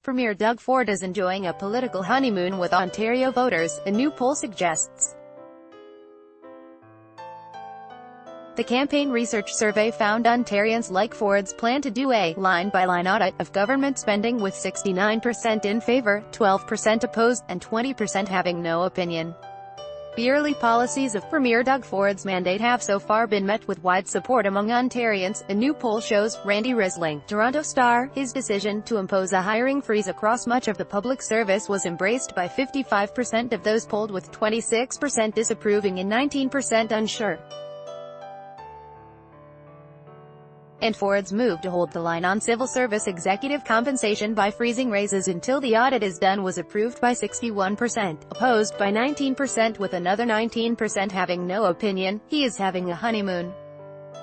Premier Doug Ford is enjoying a political honeymoon with Ontario voters, a new poll suggests. The campaign research survey found Ontarians like Ford's plan to do a line-by-line audit of government spending, with 69% in favour, 12% opposed, and 20% having no opinion. The early policies of Premier Doug Ford's mandate have so far been met with wide support among Ontarians, a new poll shows. Randy Risling, Toronto Star, his decision to impose a hiring freeze across much of the public service was embraced by 55% of those polled, with 26% disapproving and 19% unsure. And Ford's move to hold the line on civil service executive compensation by freezing raises until the audit is done was approved by 61%, opposed by 19%, with another 19% having no opinion. He is having a honeymoon,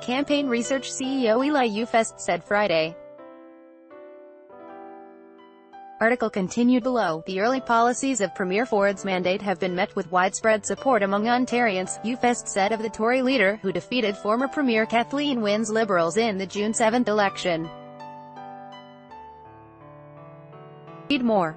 campaign research CEO Eli Ufest said Friday. Article continued below. The early policies of Premier Ford's mandate have been met with widespread support among Ontarians, Ufest said of the Tory leader, who defeated former Premier Kathleen Wynne's Liberals in the June 7 election. Read more.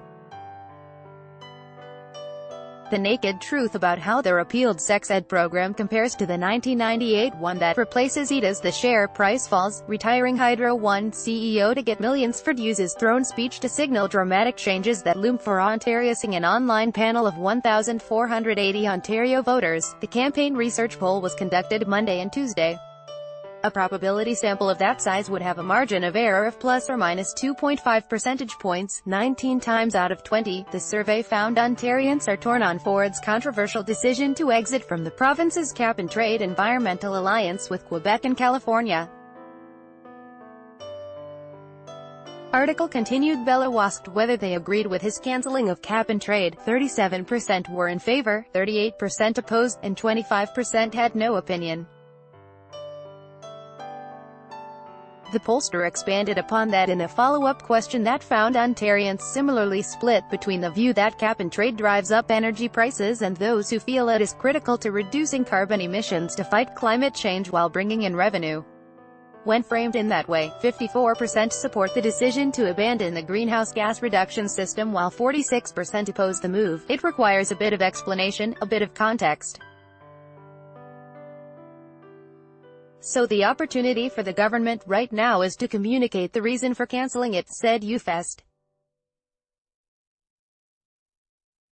The naked truth about how the repealed sex ed program compares to the 1998 one that replaces it as the share price falls. Retiring Hydro One CEO to get millions for uses throne speech to signal dramatic changes that loom for Ontario. An online panel of 1,480 Ontario voters. The campaign research poll was conducted Monday and Tuesday. A probability sample of that size would have a margin of error of plus or minus 2.5 percentage points, 19 times out of 20. The survey found Ontarians are torn on Ford's controversial decision to exit from the province's cap-and-trade environmental alliance with Quebec and California. Article continued. Bello asked whether they agreed with his cancelling of cap-and-trade. 37% were in favour, 38% opposed, and 25% had no opinion. The pollster expanded upon that in a follow-up question that found Ontarians similarly split between the view that cap-and-trade drives up energy prices and those who feel it is critical to reducing carbon emissions to fight climate change while bringing in revenue. When framed in that way, 54% support the decision to abandon the greenhouse gas reduction system, while 46% oppose the move. It requires a bit of explanation, a bit of context. So the opportunity for the government right now is to communicate the reason for cancelling it, said Ufest.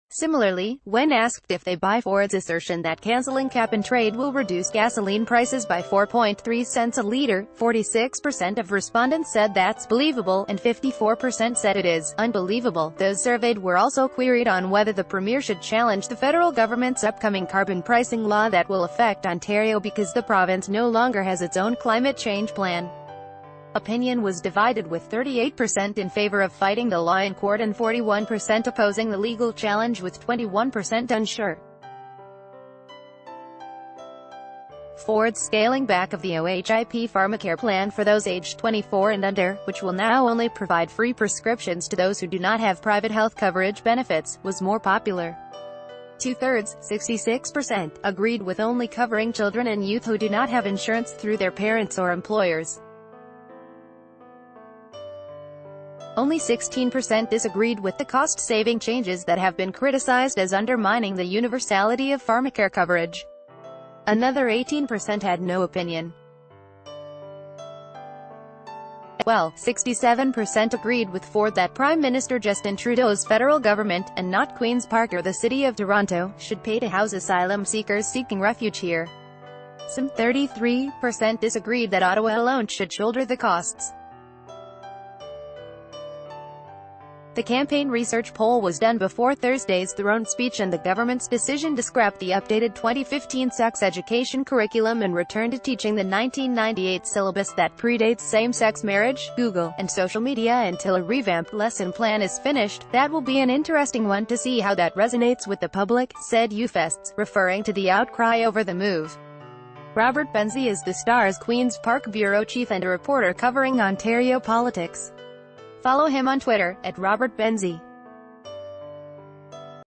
Similarly, when asked if they buy Ford's assertion that cancelling cap-and-trade will reduce gasoline prices by 4.3 cents a litre, 46% of respondents said that's believable, and 54% said it is unbelievable. Those surveyed were also queried on whether the Premier should challenge the federal government's upcoming carbon pricing law that will affect Ontario because the province no longer has its own climate change plan. Opinion was divided, with 38% in favour of fighting the law in court and 41% opposing the legal challenge, with 21% unsure. Ford's scaling back of the OHIP pharmacare plan for those aged 24 and under, which will now only provide free prescriptions to those who do not have private health coverage benefits, was more popular. Two-thirds, 66%, agreed with only covering children and youth who do not have insurance through their parents or employers. Only 16% disagreed with the cost-saving changes that have been criticized as undermining the universality of pharmacare coverage. Another 18% had no opinion. Well, 67% agreed with Ford that Prime Minister Justin Trudeau's federal government, and not Queen's Park or the City of Toronto, should pay to house asylum seekers seeking refuge here. Some 33% disagreed that Ottawa alone should shoulder the costs. The campaign research poll was done before Thursday's throne speech and the government's decision to scrap the updated 2015 sex education curriculum and return to teaching the 1998 syllabus that predates same-sex marriage, Google, and social media until a revamped lesson plan is finished. That will be an interesting one to see how that resonates with the public, said Ufest, referring to the outcry over the move. Robert Benzie is the Star's Queen's Park bureau chief and a reporter covering Ontario politics. Follow him on Twitter, @RobertBenzie.